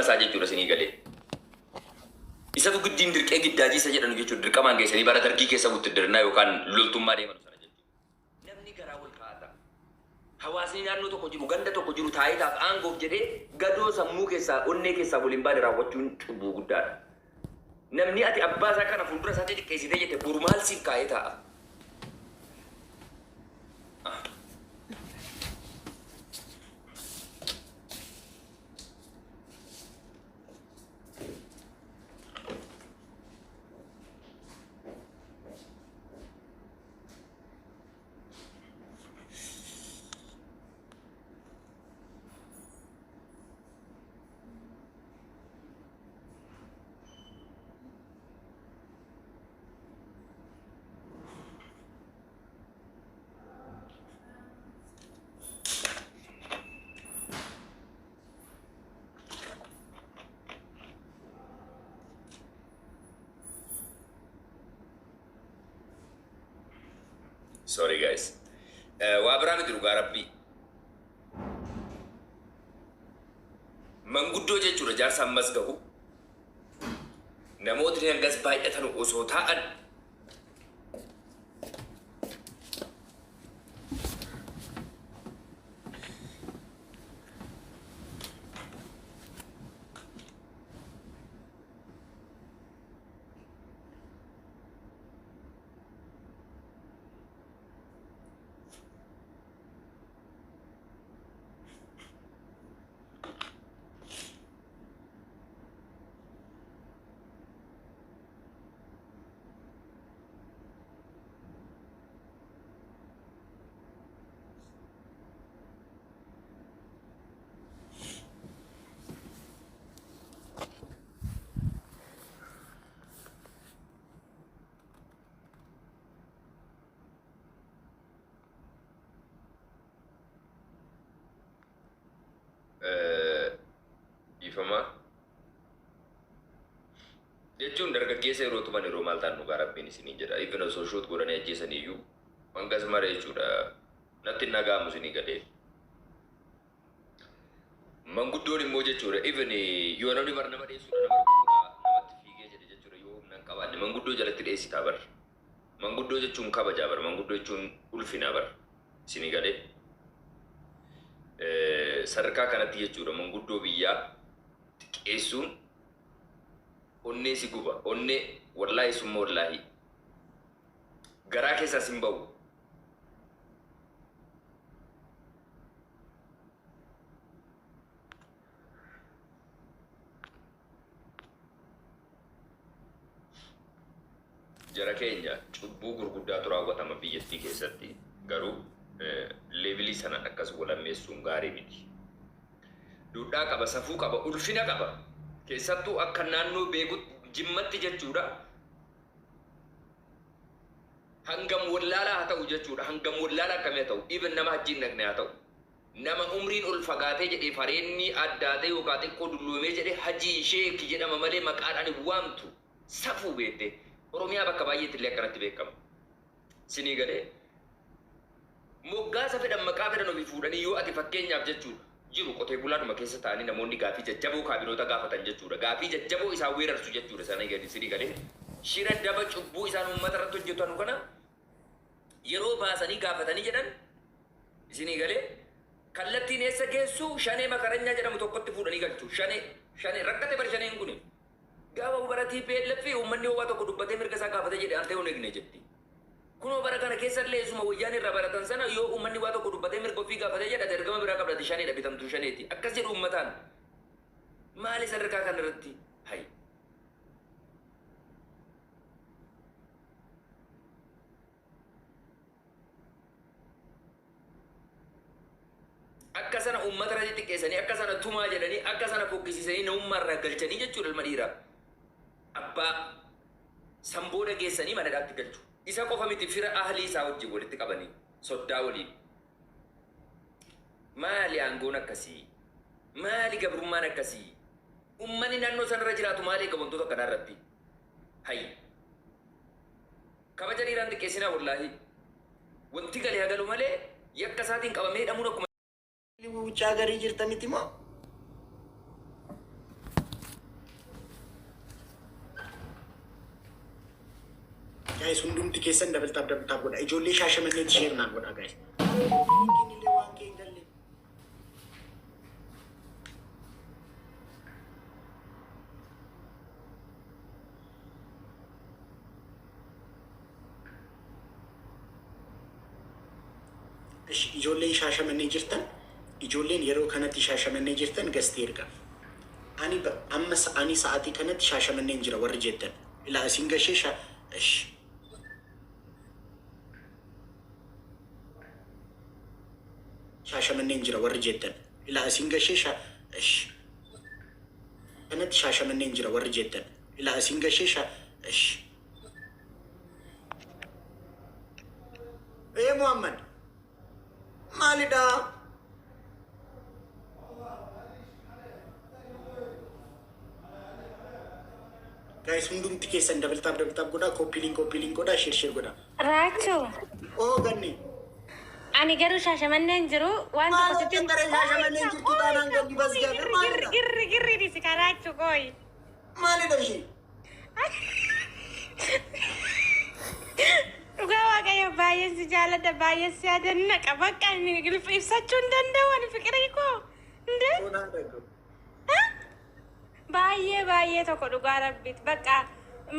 مساجد جورا سني قالي إذا تو قدين درك أجد داجي سجد أنو جتشو درك أمان جيسني بارا دركي كيسا وتدرنا يوكان لولتم ما ديما نسنا جتشو نمني كراول كاتا حواسني نانو تو كجرو غندا تو كجرو تاي تاف آنغوف جدي غدو سمو كيسا أني كيسا بولين بارا راوتشون تبو قدار نمني أتي أباسا كان فندرا ساتي كيسي دي جتي برمال سين كايتا Sorry guys. Wabrami diruga rabbi. Manguddo jechuudha jaarsa ammas gahu. Namootni hangas baay'atan osoo taa'an ifama jechuun dargaggeessa yeroo tuman yeroo maal ta'an dhugaa rabbiin isinii jedha even osoo shoot godhanii ajjeesan iyyuu hangas mara jechuudha natti nagaamu isinii gadee manguddoon immoo jechuudha even yoo namni bar nama dheessuudha nama dhuguudha namatti fiigee jedhe jechuudha yoo humnaan qabaanne manguddoo jalatti dheessitaa bar manguddoo jechuun kabajaa bar manguddoo jechuun ulfinaa bar isinii gadee sadarkaa kanatti jechuudha manguddoo biyyaa xiqqeessuun onnee si guba onnee wallaahi summa wallaahi garaa keessaa sin ba'u jara keenya cubbuu gurguddaatu raawwatama biyyattii keessatti garuu levelii sana akkas walammeessuun gaarii miti. Duudhaa qaba, safuu qaba, ulfina qaba. Keessattuu akka naannoo beekut jimmatti jechuudha. Hangam wallaalaa haa ta'u jechuudha. Hangam wallaalaa akkamii haa ta'u. Even nama hajjiin naqne haa ta'u. Nama umriin ol fagaatee jedhee fareenni addaatee yookaan xiqqoo dulloomee jedhee hajii sheeki jedhama malee maqaadhaan waamtu safuu beektee. Oromiyaa bakka baay'eetti illee akkanatti beekama. Sinii galee moggaasa fedhan maqaa fedhan ofii fuudhanii yoo ati fakkeenyaaf jechuudha jiru qotee bulaadhuma keessa ta'anii namoonni gaafii jajjaboo kaabinoota gaafatan jechuudha gaafii jajjaboo isaan weerarsu jechuudha sana gadi sidii galee shira daba cubbuu isaan uummata irratti hojjetan kana yeroo baasanii gaafatanii jedhan isinii galee kallattiin eessa geessu shanee makaranyaa jedhamu tokkotti fuudhanii galchu shanee rakkate bar shaneen kun gaafa baratii beellaffi uummanni hawaa tokko dubbatee mirga isaa gaafate jedhe antee huneegne jetti kuno bara kana keessa illee isuma wayyaanii irraa baratan sana yoo uummanni waa tokko dubbatee mirga ofii gaafatee jedhate ergama biraa qabdati shaneedha bitamtu shaneeti akkas jedhu uummataan maali sadarkaa kana irratti hay akka sana uummata irratti xiqqeessanii akka sana tumaa jedhanii akka sana fokkisiisanii namummaa irraa galchanii jechuudha ilma dhiiraa abbaa sambooda geessanii manadhaatti galchu isa qofa miti fira ahlii isaa wajjin walitti qabanii soddaa waliin maali aangoon akkasii maali gabrummaan akkasii ummanni naannoo sanarra jiraatu maali gabantoota akkanaa irratti hay kabaja dhiiraan xiqqeessinaa wallaahi wanti galee hagalu malee yakka isaatiin qabamee hidhamuun akkuma wucaa garii jirtanitti moo guys hundumti keessan dabal tab godha ijoollee shaashamanneetti share naa godha guys kinillee waan kee galle ijoolleen shaashamannee jirtan ijoolleen yeroo kanatti shaashamannee jirtan gastee erga ani sa'aatii kanatti shaashamanneen jira warri jettan ilaa isin gashee shaashamanneen jira warri jettan ilaa isin gashee kanatti shaashamanneen jira warri jettan ilaa isin gashee Muhammad Malida guys hundumti keessan double tap goda copy link goda share goda Rachu oh ganni ani garu shaashamanneen jiru waan tokko sitti shaashamanneen jirtu taanaan gadi bas gaafir girri di sikarachu koi Malida shi Ugawa kayo bayan si jaalladha bayan si adannaqa bakka inni ibsachuu hin danda'u ani fiqirii koo baay'ee tokko dhugaa rabbiit bakka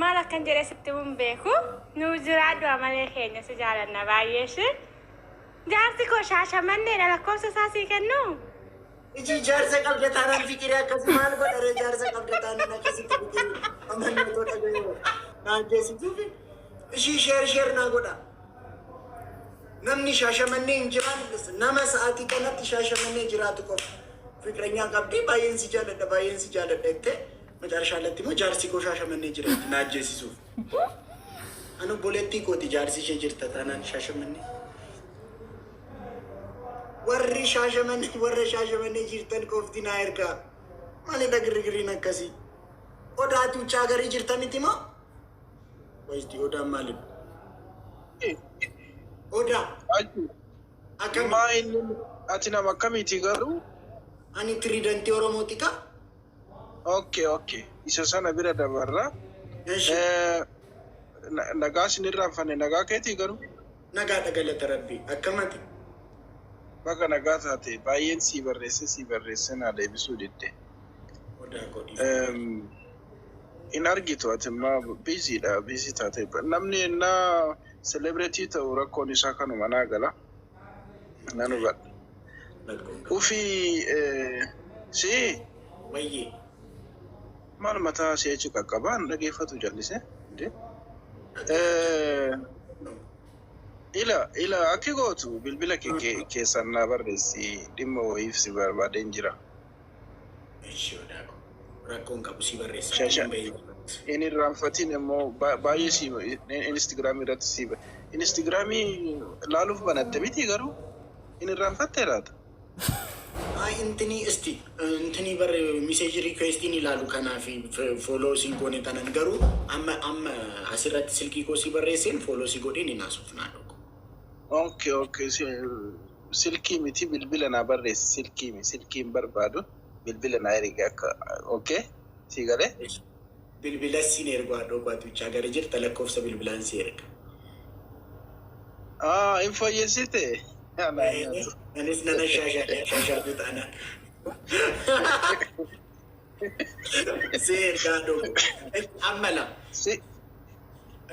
maal akkan jedhee sitti hin beeku nu jiraadhu amalee keenya si jaalanna baay'ee shi jaarsi koo shaashamanneedha lakkoofsa isaa sii kennu iji jaarsa qabda taanaan fiqirii akkasi maal godhare jaarsa qabda taanaan akkasitti fiqirii amannatoo dhagayoo naan geessituufi ishii sheer naa godha namni shaashamannee hin jiraannes nama sa'aatii kanatti shaashamannee jiraatu qofa fiqireenyaa qabdii baay'een si jaaladha jettee macaarashaa irratti immoo jaarsi koo shaashamannee jira na ajjeesisuuf anu boleettii kooti jaarsi ishee jirta taanaan shaashamannee warra shaashamannee jirtan qofti naa ergaa maalidha girgiriin akkasii odaatu chaagarii jirtanitti moo Wajdi Oda Malib. Oda. Akama ini atina makamiti garu. Ani tridenti Oromotika. Okay. Isa sana bira dabarra. Nagaa sinirra fane nagaa keeti garu. Nagaa dagalata rabbi. Akkamati. Baka nagaa taate baay'een si barreesse na deebisuu didde. Oda godhi. In argitu atimma busy taate namni na celebrity ta'u rakkoon isaa kanuma naa gala nanu gadha ufi si wayye maal mataa seechi qaqqabaan dhageeffatu jallise ila akki gootu bilbila keessan naa barreessi dhimma wayiif si barbaadeen jira rakkoon qabu si barreessa. Ini raanfatiin immoo baay'ee si Instagram irratti si Instagramii laaluuf banatte miti garuu inni raanfattee laata? Intini bar message request ni ilaalu kanaaf follow si goone tanan garuu amma asirratti silkii koo si barreesseen follow si godheen ni naasuuf naa dhoko. Okay. Silkii miti bilbila naa barreessi silkiin barbaadu. Bilbila na erga akka okay si gale bilbila si erga dhokwaatu chaagare jirta lakkoofsa bilbilaan si erga info yesite anis nana shasha bitana si erga dhokwa amala si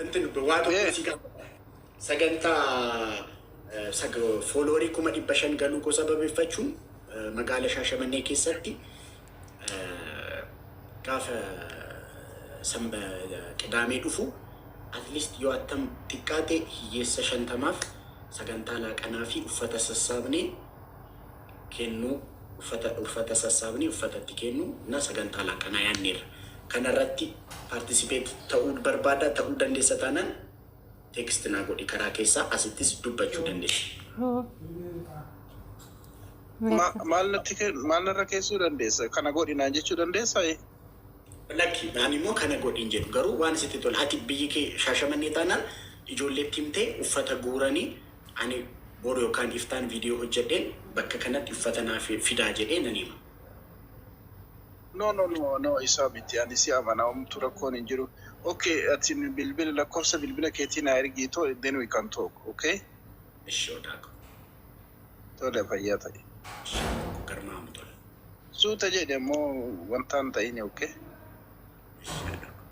antin waatu si ka saganta followeri kuma 500 galuu ko sababeeffachuun magaala shaashamannee keessatti gaafa samba qidaamee dhufu at least yoo attam xiqqaate hiyyeessa 50maaf sagantaa laaqanaa fi uffata sassaabnee kennu uffata sassaabnee uffatatti kennu na sagantaa laaqanaa yaanneerra kanarratti participate ta'uu barbaada ta'uu dandeessa taanaan text naa godhi karaa keessaa asittis dubbachuu dandeessa. Maal narra keessuu dandeessa? Kana godhinaan jechuu dandeessaa? Lakki naan immoo kana godhin jedhu garuu waan sitti tola ati biyyi kee shaashamannee taanaan ijoolleetti himtee uffata guuranii ani boru yookaan iftaan viidiyoo hojjedheen bakka kanatti uffata naaf fidaa jedhee nan hima. No, isabiti. Ani si amana tura kon injiru. Okay, atin bilbil la korsa bilbila ketina ergito, then we can talk, okay? Ishodaako. Tole fayyata. Garmaamu tole. Suuta jedhe mo wantaan ta'ini, okay? Ishodaako.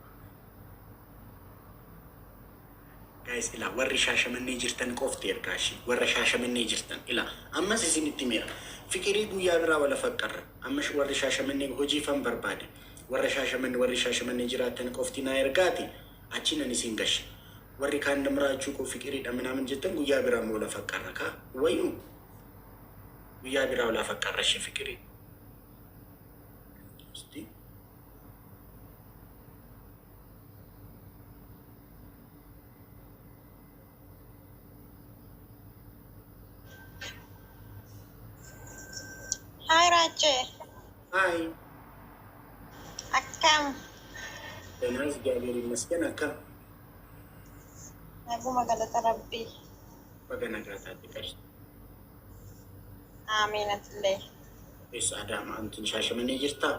Guys, ila warri shaashamannee jirtan qofti ergaashi. Warra shaashamannee jirtan ila ammas isinitti meera. Fikirii guyyaa biraa wala faqqarra. Ammas warri shaashamannee hojii fan barbaade. Warri shaashamannee jiraatan qofti naa ergaati. Achi nan isin gashi. Warri kaan namraachuu koo fikiriidha minaamin jettan guyyaa biraa wala faqqarra kaa. Wayyu guyyaa biraa wala faqqarra shi fikirii. Hai Raja. Hai. Akam. Benar sekali maskin akam. Aku maganda terapi. Bagaimana kata tikas? Amin atleh. Is ada mantin shaashamannee jirta.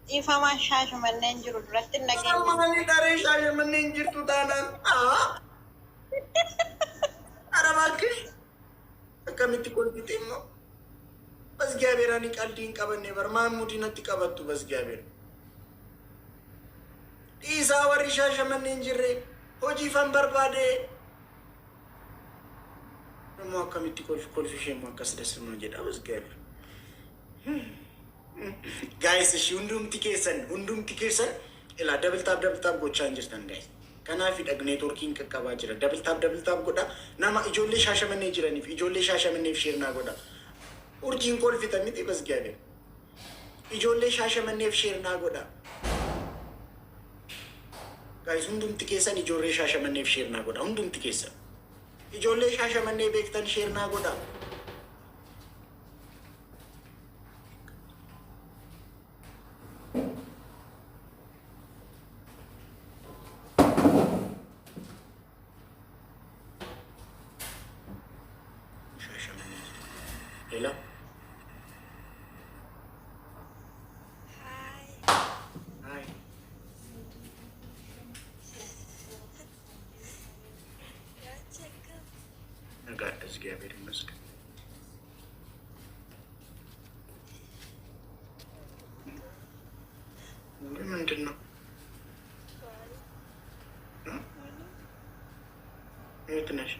Ifa ma shaashamannee jiru duratti nageen. Shaashamannee daree shaashamannee jirtu taanaan. Arabaki. Akkamitti kolfite immoo? Bas Gaabiraan qalbiin qabanne barmaan mudinatti qabattu bas Gaabir. Dhiisaa warri shaashamannee jirre hojii fan barbaade. Namoo akkamitti kolfishee immoo akkas dasirnoo jedha bas Gaabir. Guys, hundumti keessan ilaa double tap gochaa hin jirtan guys. Kanaaf networking qaqqabaa jira. Double tap godha. Nama ijoollee shaashamannee jiraniif ijoollee shaashamanneef sheernaa godha. Urjiin kolfitan miti bas Gaabir. Ijoollee shaashamanneef sheernaa godha. Guys, hundumti keessan ijoollee shaashamanneef sheernaa godha. Hundumti keessan. Ijoollee shaashamannee beektan sheernaa godha. Hello? Hi. Agak Gaabir masuk. ምንድን ነው? የት ነሽ?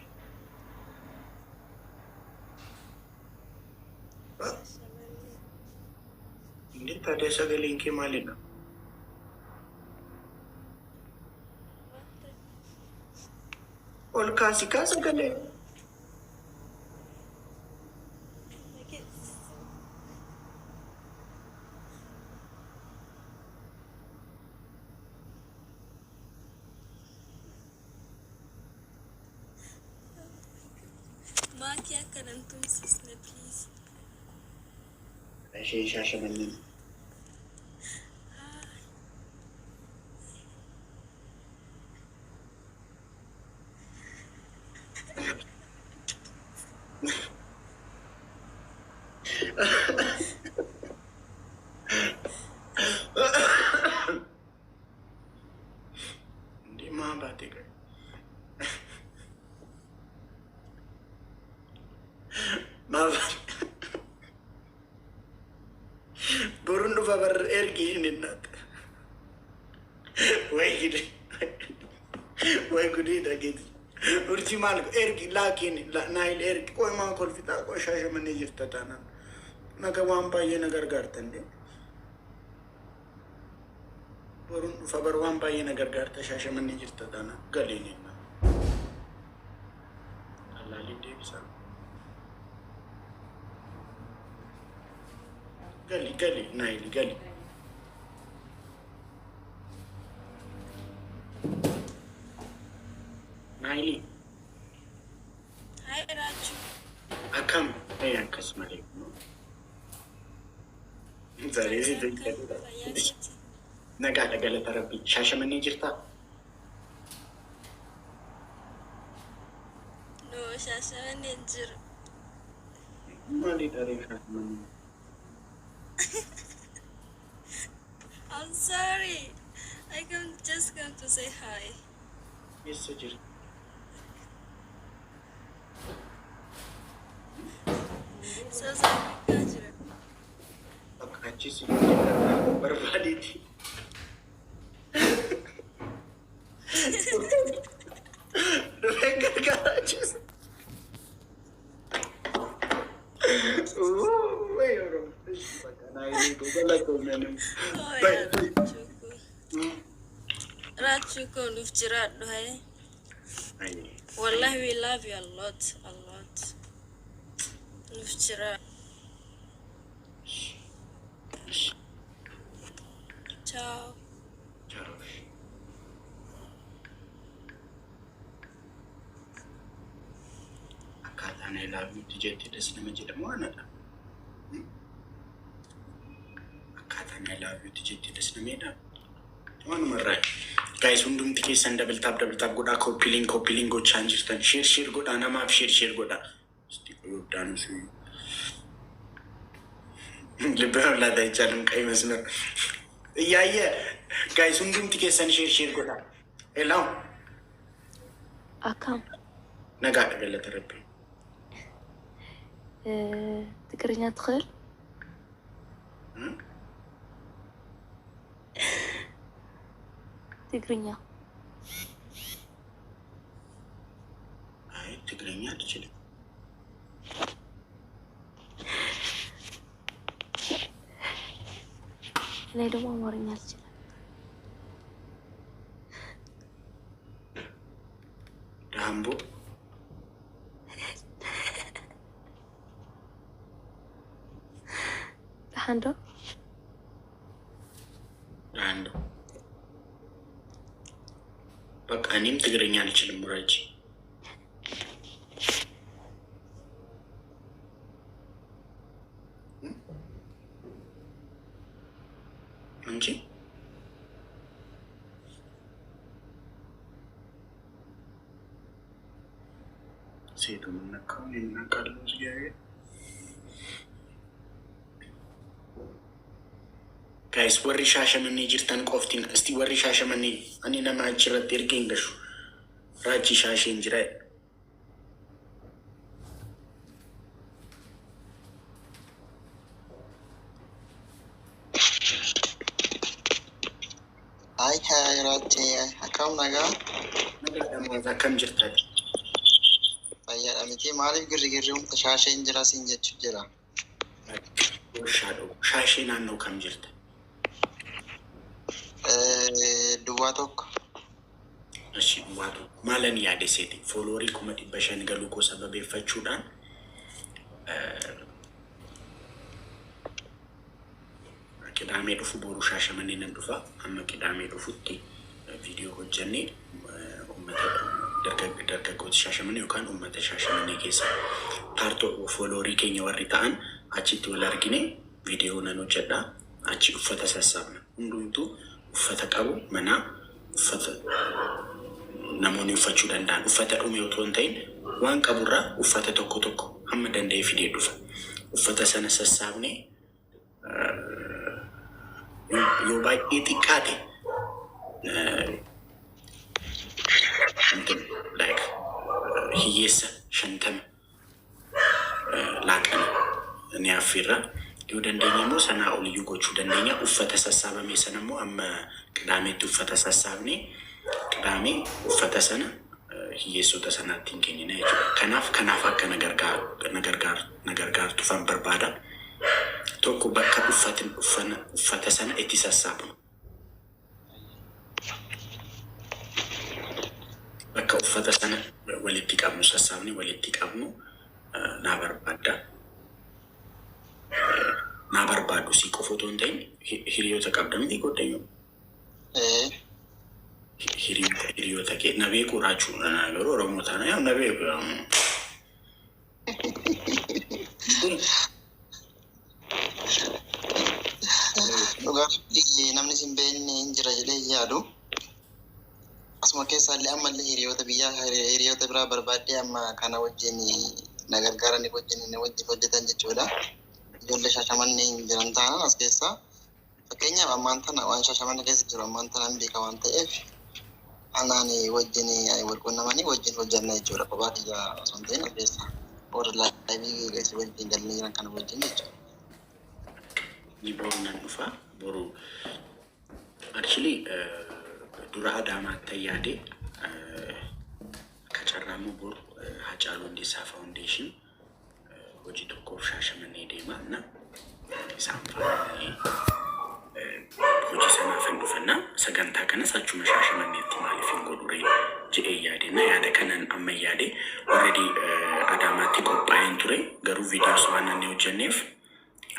እንዴት ታዲያ ሰገሌንኬ ማለት ነው? ኦልካሲካ ሰገሌ Makia kanantum sisne please. shaashamannee. Hindi mahabati ka. Mahabati. Burun dhufa bar ergi hin naata. Way gudi dhageeti. Urji maal ergi laakiin naayil ergi qoy maa kolfitaa qoy shaashamannee jirta taanaan. Naga waan baay'ee na gargaartan de. Burun dhufa bar waan baay'ee na gargaarta shaashamannee jirta taanaan galiin hin naa. Allaalii deebisaa. Gali, naayil gali. Naayili. Hai Raju. Akkam akkas malee. Zaree si nagaadha galata rabbii. Shaashamannee jirtaa? No, shaashamannee jiru. Maalii dharee shaashamannee? I'm sorry. Just come to say hi. Eessa jira? South Africa jira. Bakka achis barbaadeeti. Dhufeen gargaara achis. Wayii Oromoo. Bakka naa eeguutu galatoomne. Oh yeah, Rachuko. Rachuko luf jiraadhu hai. Wallahi we love you a lot. Luf jiraadhu. Ciao. Akkaataan ilaaluutti jettiidhas nama jedhamu waanadha. Akkaataan ilaaluutti jettiidhas nameedha. Waanumarraa. Guys, hundumti keessan dabaltaaf godhaa koppiliin gochaan jirtan. Share godhaa namaaf share godhaa. Yoodaan sun. Libba laata ijaarum qayi masmar. Iyyaayya. Guys, hundumti keessan share godhaa. Hello. Akkam. Nagaadha galata rabbi. ትግርኛ ትኽእል? ትግርኛ አይ ትግርኛ አልችልም። እኔ ደግሞ አማርኛ አልችልም። ዳምቦ ዳንዶ በቃ እኔም ትግርኛ አልችልም። ሙራጅ እንጂ ሴቱ ምነካው ይናቃሉ እግዚአብሔር Guys, warri shaashamanii jirtan qoftiin asti warri shaashamanii ani nama achirratti ergeen gashu raachi shaasheen jira. Ay raachi akkam nagaa? Nagaadhamaa akkam jirtati? Fayyaadha miti maaliif girrigirri humna shaasheen jira siin jechuu jira? Shaashee naannoo kam jirta? Duwwaa tokko. Ashi duwwaa tokko. Maalan yaade seeti fooloorii 500 galuu koo sababeeffachuudhaan qidaamee dhufu boru shaashamanii nan dhufa. Amma qidaamee dhufutti viidiyoo hojjannee uummata dargaggoota shaashamanii yookaan uummata shaashamanii keessa paartoo fooloorii keenya warri ta'an achitti wal argine viidiyoo nan hojjedha. Achi uffata sassaabna. Hundumtuu uffata qabu mana uffata namoonni uffachuu danda'an uffata dhume otoo hin ta'in waan qaburraa uffata tokko hamma danda'e fidee dhufa. Uffata sana sassaabne yoo baay'ee xiqqaate hiyyeessa 50 laaqana ni affirra. Yoo dandeenya immoo sanaa oliyyuu gochuu dandeenya. Uffata sassaabame sana immoo amma qidaameetti uffata sassaabne qidaamee uffata sana hiyyeessota sanaatti hin kennina jechuudha. Kanaaf akka na gargaartu fan barbaada. Tokko bakka uffata sana itti sassaabnu. Bakka uffata sana walitti qabnu sassaabne walitti qabnu naa barbaadda. Naa barbaadu si qofa otoo hin ta'in hiriyoota qabda miti godhayyoo. Hiriyoota kee na beeku raachuu yeroo Oromoo taana yaa na beeku. Dhugaatti namni sin beekne hin jira jedhee yaadu. Asuma keessaallee ammallee hiriyoota biraa barbaaddee amma kana wajjin na gargaaranii wajjin hojjetan jechuudha. Ijoollee shaashamanii hin jiran taana as keessaa fakkeenyaaf ammaan tana waan Shaashamannee keessa jiru ammaan tana hin beeka waan ta'eef anaan wajjin wal quunnamanii wajjin hojjanna jechuudha. Kophaa kiyyaa osoo hin ta'in ogeessa warra laayivii geessu wajjin galanii jiran kana wajjin jechuudha. Ni boru nan dhufa boru actually dura Adaamaatti yaade kacarraamu boru Hacaaluu Hundeessaa Foundation hojii tokkoof Shaashamannee deemaa na isaan faana hojii sanaaf hin dhufannaa sagantaa kanas achuma Shaashamanneetti maaliif hin godhure jedhee yaade na yaada kanan amma yaade already Adaamaatti qophaa'een ture garuu viidiyoo waan inni hojjenneef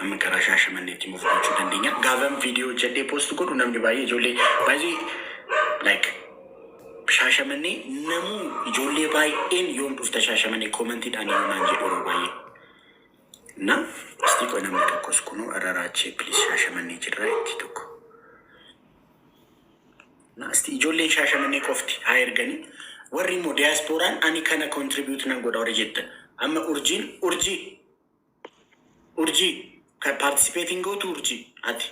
amma karaa Shaashamanneetti muuf gochuu dandeenya. Gaafan viidiyoo hojjedhee poost godhu namni baay'ee ijoollee baay'ee like Shaashamannee namuu ijoollee baay'een yoom dhufta Shaashamannee koomentiidhaan yoonaan jedhu baay'ee. Na isti qoy namni tokkos kunuu araraachee please Shaashamannee jirra itti tokko. Na isti ijoolleen Shaashamannee qofti haa erganii warri immoo diyaaspooraan ani kana contribute nan godha warra jettan amma urjii ka participating go to urjii ati